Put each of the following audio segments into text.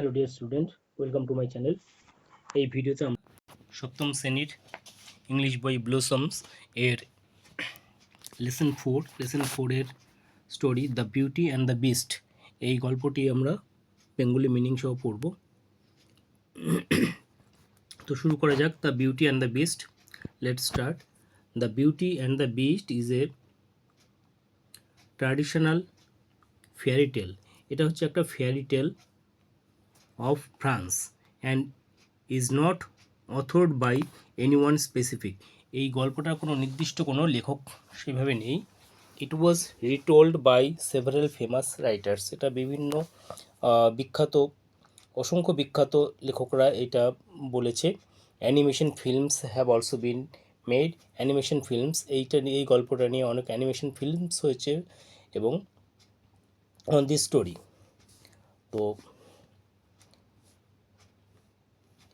Hello dear student, welcome to my channel. এই ভিডিওতে আমরা সপ্তম শ্রেণীর ইংলিশ বই ব্লসমস এর লেসন ফোরের story the beauty and the beast এই গল্পটি আমরা বেঙ্গলি মিনিং সহ পড়ব। তো শুরু করা যাক। The beauty and the beast, let's start. The beauty and the beast is a traditional fairy tale. এটা হচ্ছে একটা fairy tale of France and is not authored by anyone specific. এই গল্পটার কোনো নির্দিষ্ট কোনো লেখক সেভাবে নেই। It was retold by several famous writers. এটা বিভিন্ন অসংখ্য বিখ্যাত লেখকরা এটা বলেছে। Animation films have also been made. Animation films এই গল্পটা নিয়ে অনেক অ্যানিমেশন ফিল্মস হয়েছে এবং অন দিস স্টোরি। তো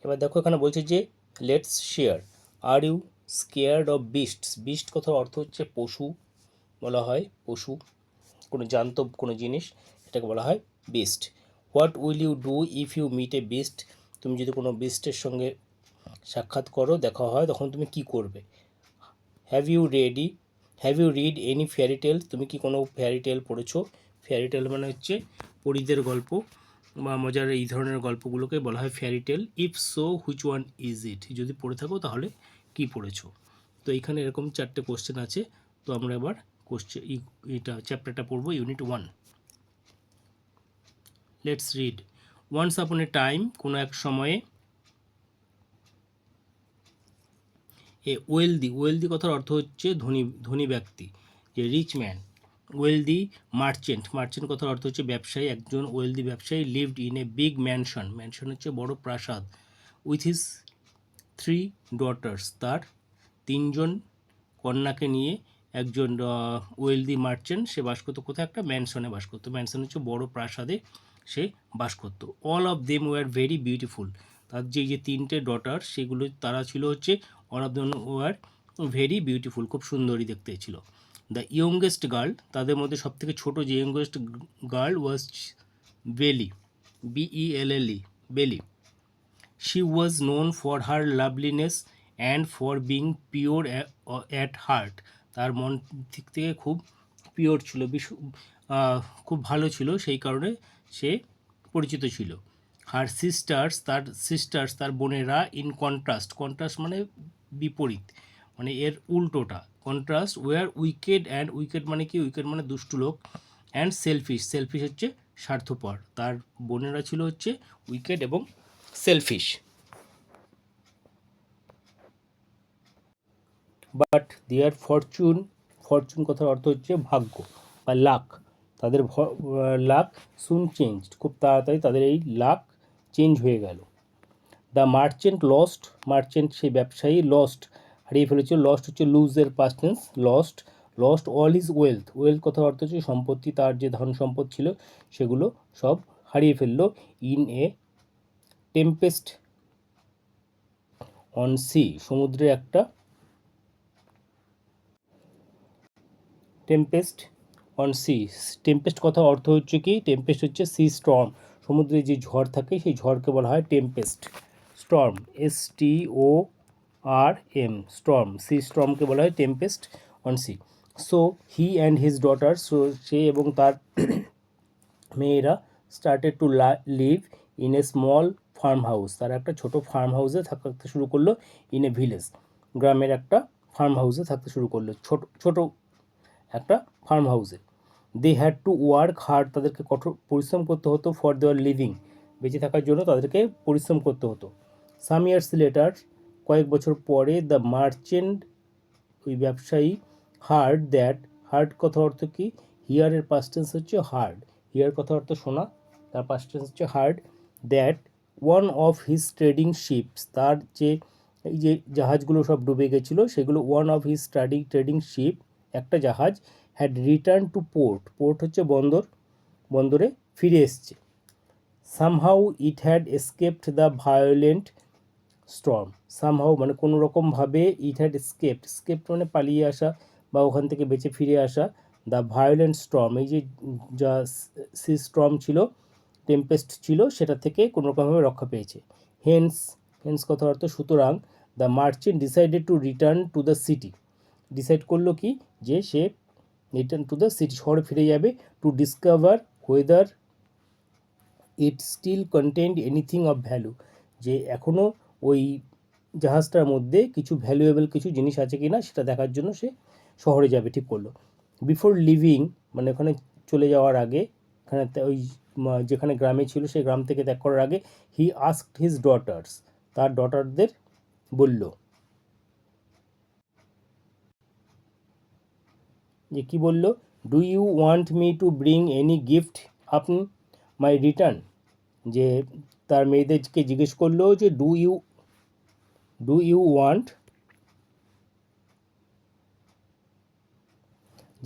এবার দেখো এখানে বলছে যে let's share. Are you scared of beasts? Beast কথার অর্থ হচ্ছে পশু, বলা হয় পশু, কোনো জান্তব কোনো জিনিস, এটাকে বলা হয় beast. What will you do if you meet a beast? তুমি যদি কোনো বিস্টের সঙ্গে সাক্ষাৎ করো, দেখা হয়, তখন তুমি কি করবে? Have you read any fairy tale? তুমি কি কোনো ফেয়ারি টেল পড়েছো? ফেয়ারি টেল মানে হচ্ছে পরীদের গল্প বা মজার এই ধরনের গল্পগুলোকে বলা হয় fairy tale. If so which one is it? যদি পড়ে থাকো তাহলে কি পড়েছো? তো এইখানে এরকম 4টে কোশ্চেন আছে। তো আমরা এবার এটা চ্যাপ্টারটা পড়বো, unit 1। Let's read. Once upon A time, কোনো এক সময়ে, ওয়েলদি কথার অর্থ হচ্ছে ধনী ব্যক্তি, যে রিচ ম্যান। ওয়েলদি মার্চেন্ট কথার অর্থ হচ্ছে ব্যবসায়ী, একজন ওয়েলদি ব্যবসায়ী। Lived in a big mansion হচ্ছে বড় প্রাসাদ। উইথ হিজ 3 ডটার্স, তার 3জন কন্যাকে নিয়ে একজন ওয়েলদি মার্চেন্ট সে বাস করতো কোথায়? একটা ম্যানশনে বাস করতো। ম্যানশন হচ্ছে বড় প্রাসাদে সে বাস করতো। All of them were very beautiful. তার যে 3টে ডটার সেগুলো তারা ছিল হচ্ছে all of them were very beautiful, খুব সুন্দরী দেখতে ছিল। দ্য ইয়ংগেস্ট গার্ল, তাদের মধ্যে সবথেকে ছোট যে ইয়ংগেস্ট গার্ল ওয়াজ বেলি, BELLE, বেলি। She was known for her loveliness and for being pure at heart. তার মন দিক থেকে খুব পিওর ছিল, খুব ভালো ছিল, সেই কারণে সে পরিচিত ছিল। হার সিস্টার্স তার বোনেরা, ইন কন্ট্রাস্ট মানে বিপরীত, মানে এর উল্টোটা। কন্ট্রাস্ট ওয়ার উইকেড মানে কি? উইকেড মানে দুষ্টু লোক। অ্যান্ড সেলফিশ হচ্ছে স্বার্থপর। তার বোনেরা ছিল হচ্ছে উইকেড এবং সেলফিশ। বাট দেয়ার ফরচুন কথার অর্থ হচ্ছে ভাগ্য বা লাক। তাদের লাক সুন চেঞ্জড, খুব তাড়াতাড়ি তাদের এই লাক চেঞ্জ হয়ে গেল। দ্য মার্চেন্ট সেই ব্যবসায়ী, হারিয়ে ফেলেছে। লস্ট হচ্ছে লুজের past tense, lost all his wealth কথার অর্থ হচ্ছে সম্পত্তি, তার যে ধন সম্পদ ছিল সেগুলো সব হারিয়ে ফেললো। In a tempest on sea, সমুদ্রে একটা টেম্পেস্ট অন সি। টেম্পেস্ট কথা অর্থ হচ্ছে কি? টেম্পেস্ট হচ্ছে সি স্টর্ম, সমুদ্রে যে ঝড় থাকে সেই ঝড়কে বলা হয় tempest. Storm STORM, storm, sea স্টর্মকে বলা হয় tempest on sea. So he and his daughter, so সে এবং তার মেয়েরা started to live in a small farm house, তারা একটা ছোট ফার্ম হাউসে থাকতে শুরু করলো। ইন এ ভিলেজ, গ্রামের একটা ফার্ম হাউসে থাকতে শুরু করলো, ছোট একটা farm house. They had to work hard, তাদেরকে কঠোর পরিশ্রম করতে হতো। ফর দেওয়ার লিভিং, বেঁচে থাকার জন্য তাদেরকে পরিশ্রম করতে হতো। সাম ইয়ার্স লেটার, কয়েক বছর পরে, দ্য মার্চেন্ট, ওই ব্যবসায়ী, হার্ড কথা অর্থ কি? হিয়ারের পাস্ট টেন্স হচ্ছে হার্ড, হিয়ার কথা অর্থ শোনা, তার পাস্ট টেন্স হচ্ছে heard. That one of his trading ships, তার যে এই যে জাহাজগুলো সব ডুবে গেছিলো সেগুলো, one of his trading ship, একটা জাহাজ, হ্যাড রিটার্ন টু পোর্ট হচ্ছে বন্দরে ফিরে এসছে। Somehow it had escaped the violent storm, somehow মানে কোনো রকমভাবে, ইট হ্যাড এসকেপড মানে পালিয়ে আসা বা ওখান থেকে বেঁচে ফিরে আসা। দ্য ভায়োলেন্ট স্টর্ম, এই যে যা সি স্টর্ম ছিল টেম্পেস্ট ছিল সেটা থেকে কোনোরকমভাবে রক্ষা পেয়েছে। হেন্স, হেন্স কথার অর্থ সুতরাং, the merchant decided to return to the city, decide করলো কি যে সে রিটার্ন টু দ্য সিটি, শহরে ফিরে যাবে, to discover whether it still contend anything of value, যে এখনও ওই জাহাজটার মধ্যে কিছু ভ্যালুয়েবল কিছু জিনিস আছে কি না সেটা দেখার জন্য সে শহরে যাবে ঠিক করলো। বিফোর লিভিং, মানে ওখানে চলে যাওয়ার আগে, এখানে ওই যেখানে গ্রামে ছিল সেই গ্রাম থেকে ত্যাগ করার আগে, হি আস্কড হিজ ডটার্স, তার ডটারদের বলল যে কী বলল, do you want me to bring any gift upon my return, যে তার মেয়েদেরকে জিজ্ঞেস করলো যে ডু ইউ ওয়ান্ট,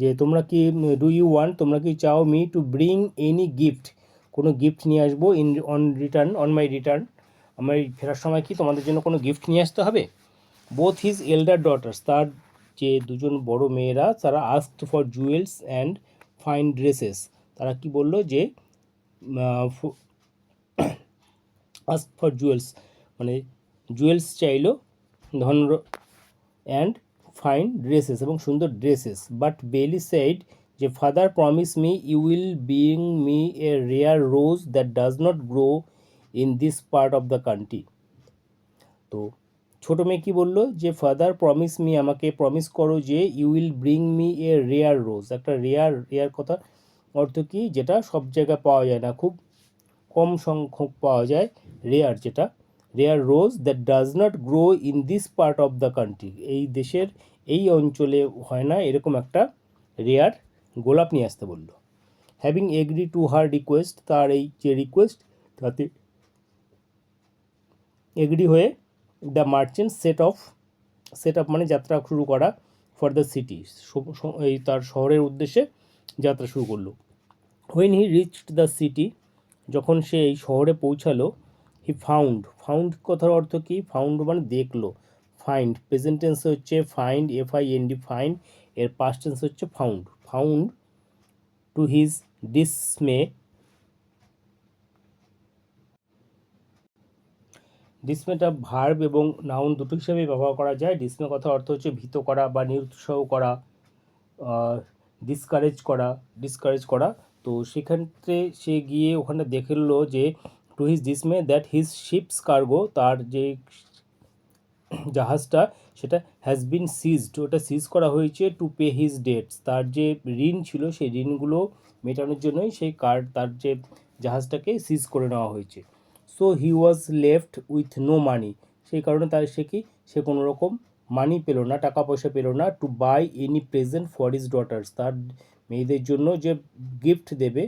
যে তোমরা কি ডু ইউ ওয়ান্ট, তোমরা কি চাও me to bring any gift, কোনো গিফট নিয়ে আসবো অন মাই রিটার্ন, আমার ফেরার সময় কি তোমাদের জন্য কোনো গিফট নিয়ে আসতে হবে। বোথ হিজ এল্ডার ডটার্স, তার যে দুজন বড় মেয়েরা, তারা asked for jewels and fine dresses, তারা কি বললো যে আস্ক ফর জুয়েলস, মানে জুয়েলস চাইলো, ধন অ্যান্ড ফাইন ড্রেসেস, এবং সুন্দর ড্রেসেস। বাট বেলি সেড, যে father promise me you will bring me a rare rose that does not grow in this part of the country. তো ছোটো মেয়ে কী বললো, যে ফাদার প্রমিস মি, আমাকে প্রমিস করো যে you will bring me a rare রোজ, একটা রেয়ার কথা অর্থ কি, যেটা সব জায়গায় পাওয়া যায় না, খুব কম সংখ্যক পাওয়া যায়, রেয়ার, যেটা rare rose that does not grow in this part of the country, এই দেশের এই অঞ্চলে হয় না এরকম একটা রেয়ার গোলাপ নিয়ে আসতে বললো। Having agree to her request, তার এই যে রিকোয়েস্ট তাতে এগ্রি হয়ে দ্য মার্চেন্ট সেট অফ মানে যাত্রা শুরু করা, ফর দ্য সিটি, এই তার শহরের উদ্দেশ্যে যাত্রা শুরু করলো। When he reached the city, যখন সে এই শহরে পৌঁছালো, হি ফাউন্ড কথার অর্থ কি, ফাউন্ড মানে দেখলো, ফাইন্ড প্রেজেন্ট টেন্সে হচ্ছে ফাইন্ড, FIND ফাইন্ড, এর পাস্ট টেন্স হচ্ছে ফাউন্ড টু হিজ ডিসমে, ডিসমেটা ভার্ব এবং নাউন দুটো হিসাবে ব্যবহার করা যায়। ডিসমে কথার অর্থ হচ্ছে ভীত করা বা নিরুৎসাহ করা, ডিসকারেজ করা। তো সেক্ষেত্রে সে গিয়ে ওখানে দেখলো যে to his dismay that his ships cargo, তার যে জাহাজটা সেটা হ্যাজ বিন সিজড, ওটা সিজ করা হয়েছে, টু পে হিজ ডেটস, তার যে ঋণ ছিল সেই ঋণগুলো মেটানোর জন্যই সেই তার যে জাহাজটাকে সিজ করে নেওয়া হয়েছে। So he was left with no money, সেই কারণে সে কোনো রকম মানি পেল না, টাকা পয়সা পেল না, to buy any present for his daughters, তার মেয়েদের জন্য যে গিফট দেবে,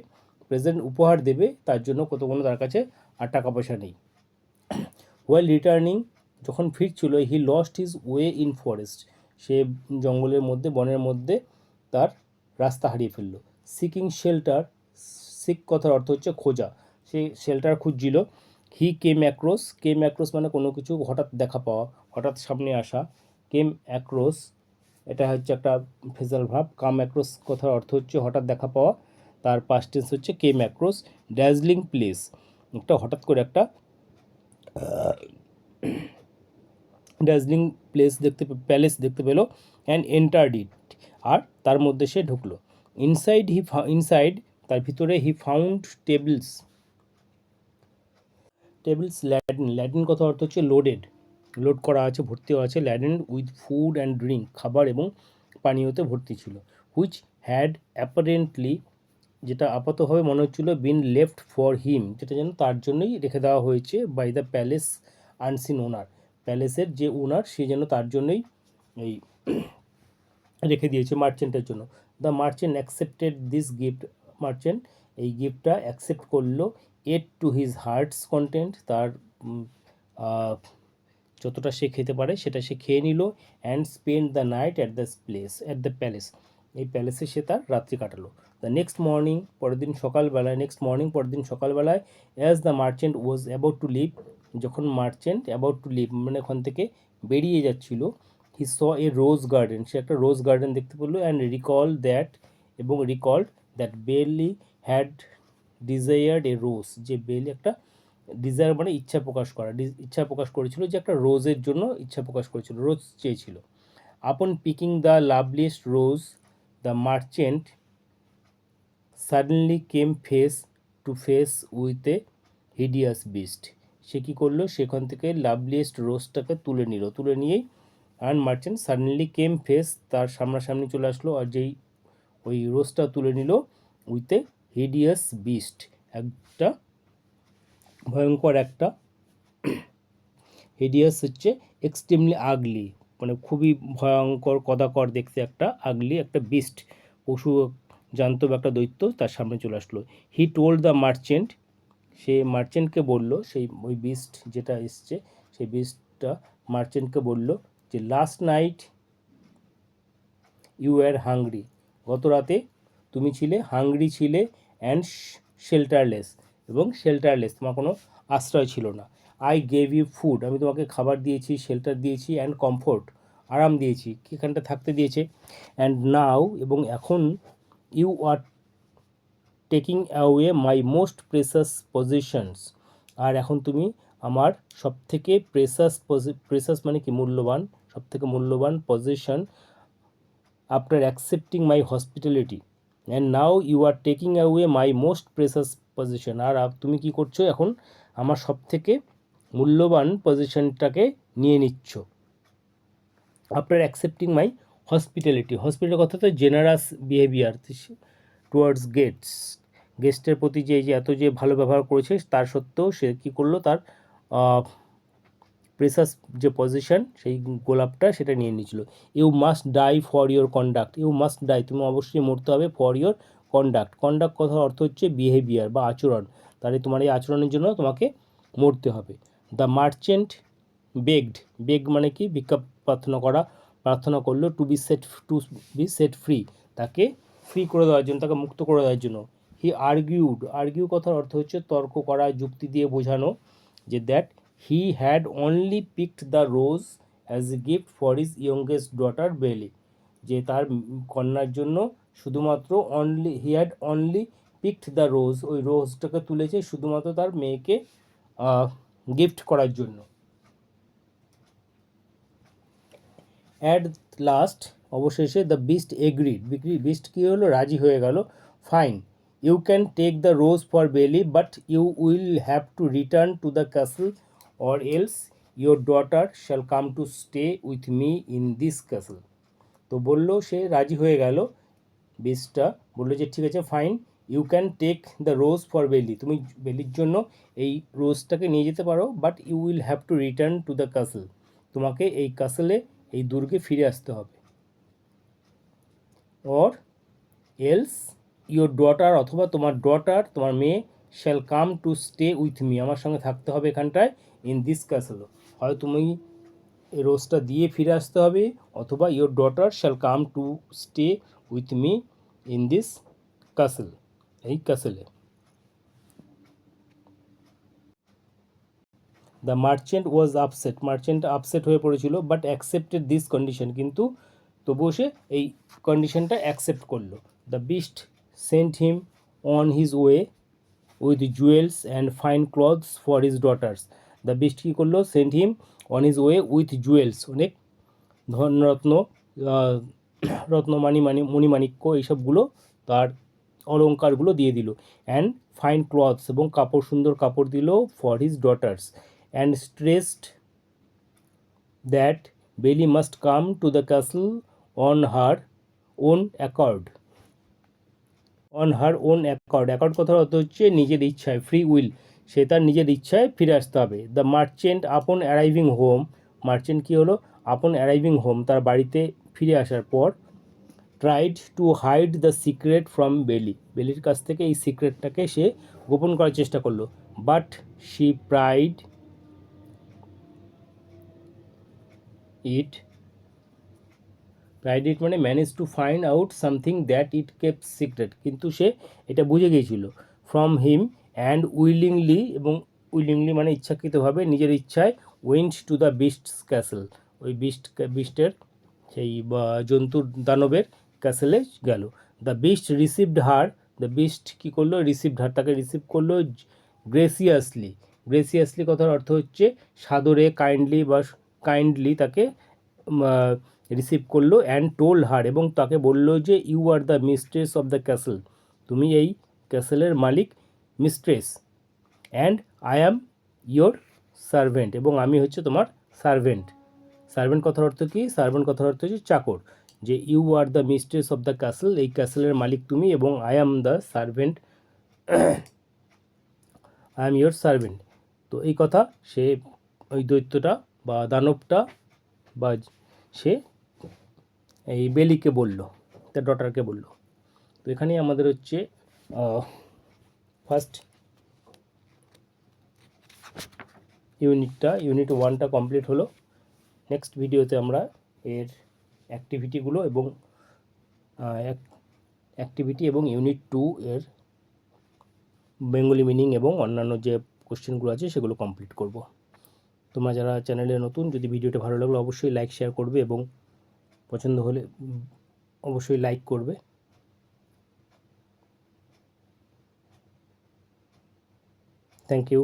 প্রেজেন্ট উপহার দেবে, তার জন্য কোনো তার কাছে আর টাকা পয়সা নেই। ওয়েল রিটার্নিং, যখন ফিরছিল, he lost his way in forest, সে জঙ্গলের মধ্যে, বনের মধ্যে তার রাস্তা হারিয়ে ফেললো। সিকিং শেল্টার, সিক কথার অর্থ হচ্ছে খোঁজা, সে শেল্টার খুঁজছিল। হি কেম অ্যাক্রস মানে কোনো কিছু হঠাৎ দেখা পাওয়া, হঠাৎ সামনে আসা। কেম অ্যাক্রস, এটা হচ্ছে একটা ফ্রেজাল ভার্ব। কাম অ্যাক্রস কথার অর্থ হচ্ছে হঠাৎ দেখা পাওয়া, তার পাস্ট টেন্স হচ্ছে কেম অ্যাক্রস। ড্যাজলিং প্লেস, একটা হঠাৎ করে একটা ড্যাজলিং প্যালেস দেখতে পেলো। অ্যান্ড এন্টার্ড ইট, আর তার মধ্যে সে ঢুকলো। ইনসাইড তার ভিতরে, হি ফাউন্ড টেবিলস, ল্যাডেন কথা অর্থ হচ্ছে লোড করা আছে, ভর্তিও আছে। ল্যাডেন উইথ ফুড অ্যান্ড ড্রিঙ্ক, খাবার এবং পানীয়তে ভর্তি ছিল। হুইচ হ্যাড অ্যাপারেন্টলি, যেটা আপাতভাবে মনে হচ্ছিল, বিন লেফট ফর হিম, যেটা যেন তার জন্যই রেখে দেওয়া হয়েছে, বাই দ্য প্যালেস আনসিন ওনার, প্যালেসের যে ওনার সে যেন তার জন্যই এই রেখে দিয়েছে মার্চেন্টের জন্য। The merchant accepted this gift, merchant এই গিফটটা অ্যাকসেপ্ট করলো। এট টু হিজ হার্টস কন্টেন্ট, তার যতটা সে খেতে পারে সেটা সে খেয়ে নিল। And spend the night at the palace, এই প্যালেসে সে তার রাত্রি কাটালো। দ্য নেক্সট মর্নিং, পরের দিন সকালবেলায়, as the merchant was about to leave, যখন মার্চেন্ট অ্যাবাউট টু লিভ মানে ওখান থেকে বেরিয়ে যাচ্ছিল, হি স এ রোজ গার্ডেন, সে একটা রোজ গার্ডেন দেখতে পেলো। অ্যান্ড রিকল্ড দ্যাট বেলি হ্যাড ডিজায়ার্ড এ রোজ, যে বেলি একটা ডিজায়ার মানে ইচ্ছা প্রকাশ করা, ইচ্ছা প্রকাশ করেছিল যে একটা রোজের জন্য ইচ্ছা প্রকাশ করেছিল, রোজ চেয়েছিল। Upon picking the loveliest rose the merchant suddenly came face to face with a hideous beast. সে কী করলো, সেখান থেকে লাভলিয়েস্ট রোজটাকে তুলে নিয়েই and merchant suddenly came face, তার সামনাসামনি চলে আসলো, আর যেই ওই রোজটা তুলে নিল উইথ এ হিডিয়াস বিস্ট, একটা ভয়ঙ্কর একটা, হিডিয়াস হচ্ছে এক্সট্রিমলি আগলি, মানে খুবই ভয়ঙ্কর কদাকর দেখতে একটা আগলি একটা বিস্ট, পশু জান্তব একটা দৈত্য তার সামনে চলে আসলো। হি টোল্ড দ্য মার্চেন্ট, সে মার্চেন্টকে বলল, সেই ওই বিস্ট যেটা এসছে সেই বিস্টটা মার্চেন্টকে বলল যে last night you are hungry, গত রাতে তুমি ছিলে হাংরি ছিলে অ্যান্ড শেল্টারলেস, এবং শেল্টারলেস, তোমার কোনো আশ্রয় ছিল না। আই গেভ ইউ ফুড, আমি তোমাকে খাবার দিয়েছি, শেল্টার দিয়েছি, অ্যান্ড কমফোর্ট, আরাম দিয়েছি, এখানটা থাকতে দিয়েছে। অ্যান্ড নাও, এবং এখন, you are taking away my most precious possessions, আর এখন তুমি আমার সবথেকে প্রেসাস মানে কি মূল্যবান, সবথেকে মূল্যবান possession, after accepting my hospitality and now you are taking away my most precious possession, আর তুমি কী করছো, এখন আমার সবথেকে মূল্যবান পজিশনটাকে নিয়ে নিচ্ছ। After accepting my hospitality, hospital কথা তো জেনারাস বিহেভিয়ার টুয়ার্ডস গেস্টের প্রতি যে এত যে ভালো ব্যবহার করেছে, তার সত্ত্বেও সে কী করলো, তার প্রেসাস যে পজিশন সেই গোলাপটা সেটা নিয়ে নিয়েছিল। You must die for your conduct, you must die, তুমি অবশ্যই মরতে হবে, ফর ইয়োর কন্ডাক্ট, কন্ডাক্ট কথার অর্থ হচ্ছে বিহেভিয়ার বা আচরণ, তাহলে তোমার এই আচরণের জন্য তোমাকে মরতে হবে। দ্য মার্চেন্ট বেগ মানে কি ভিক্ষা প্রার্থনা করলো, টু বি সেট ফ্রি, তাকে ফ্রি করে দেওয়ার জন্য, তাকে মুক্ত করে দেওয়ার জন্য। হি আর্গিউ কথার অর্থ হচ্ছে তর্ক করা, যুক্তি দিয়ে বোঝানো, যে that he had only picked the rose as a gift for his youngest daughter Belle, যে তার কন্যার জন্য শুধুমাত্র he had only picked the rose, ওই রোজটাকে তুলেছে শুধুমাত্র তার মেয়েকে গিফট করার জন্য। অ্যাট লাস্ট, অবশেষে, দ্য বিস্ট এগ্রিড, বিস্ট কী হলো, রাজি হয়ে গেল। Fine, you can take the rose for Belle, but you will have to return to the castle, or else your daughter shall come to stay with me in this castle. তো বললো, সে রাজি হয়ে গেল, বিস্টটা বললো যে ঠিক আছে, fine, you can take the rose for Belle, তুমি বেলির জন্য এই রোজটাকে নিয়ে যেতে পারো, but you will have to return to the castle, তোমাকে এই ক্যাসেলে, এই দুর্গে ফিরে আসতে হবে। অর এলস ইয়োর ডটার, অথবা তোমার মেয়ে, shall come to stay with me, আমার সঙ্গে থাকতে হবে এখানটায়, ইন দিস ক্যাসেল, হয় তুমি এই রোজটা দিয়ে ফিরে আসতে হবে, অথবা your daughter shall come to stay with me in this castle, এই ক্যাসেলে। The merchant was merchant upset হয়ে পড়েছিল, বাট অ্যাকসেপ্টেড দিস কন্ডিশন, কিন্তু তবুও সে এই কন্ডিশনটা অ্যাকসেপ্ট করলো। The beast sent him on his way with jewels and fine clothes for his daughters, the beast কী করলো, sent him on his way with jewels, অনেক ধনরত্ন, মণিমাণিক্য এইসবগুলো, তার অলঙ্কারগুলো দিয়ে দিল। অ্যান্ড ফাইন ক্লথস, এবং সুন্দর কাপড় দিল, for his daughters, and stressed that Belle must come to the castle on her own accord, accord কথার অর্থ হচ্ছে নিজের ইচ্ছায়, ফ্রি উইল, সে তার নিজের ইচ্ছায় ফিরে আসতে হবে। The merchant upon arriving home, merchant কী হলো, আপন অ্যারাইভিং হোম, তার বাড়িতে ফিরে আসার পর, tried to hide the secret from বেলির কাছ থেকে এই সিক্রেটটাকে সে গোপন করার চেষ্টা করলো। বাট শি প্রাইড ইট মানে manage to find out something that it kept secret, কিন্তু সে এটা বুঝে গিয়েছিল। ফ্রম হিম অ্যান্ড উইলিংলি, এবং উইলিংলি মানে ইচ্ছাকৃতভাবে, নিজের ইচ্ছায়, went to the beast's castle, ওই বিস্টের সেই জন্তুর দানবের ক্যাসেলে গেল। The beast received her the beast কী করলো, রিসিভড হার, তাকে রিসিভ করলো গ্রেসিয়াসলি। গ্রেসিয়াসলি কথার অর্থ হচ্ছে সাদরে, কাইন্ডলি তাকে রিসিভ করলো। অ্যান্ড টোল্ড হার, এবং তাকে বললো যে you are the mistress of the castle, তুমি এই ক্যাসেলের মালিক, mistress. And I am your servant, এবং আমি হচ্ছে তোমার সার্ভেন্ট। সার্ভেন্ট কথার অর্থ কি? সার্ভেন্ট কথার অর্থ হচ্ছে চাকর। যে you are the mistress of the castle, এই ক্যাসেলের মালিক তুমি, এবং I am the servant, I am your servant. তো এই কথা সে, ওই দৈত্যটা বা দানবটা বা সে এই বেলিকে বলল, তার ডটারকে বলল। তো এখানেই আমাদের হচ্ছে ফার্স্ট ইউনিট 1টা কমপ্লিট হলো। নেক্সট ভিডিওতে আমরা এর অ্যাক্টিভিটিগুলো এবং ইউনিট 2 এর বেঙ্গলি মিনিং এবং অন্যান্য যে কোশ্চেনগুলো আছে সেগুলো কমপ্লিট করব। তোমরা যারা চ্যানেলে নতুন, যদি ভিডিওটা ভালো লাগলো অবশ্যই লাইক শেয়ার করবে, এবং পছন্দ হলে অবশ্যই লাইক করবে। Thank you.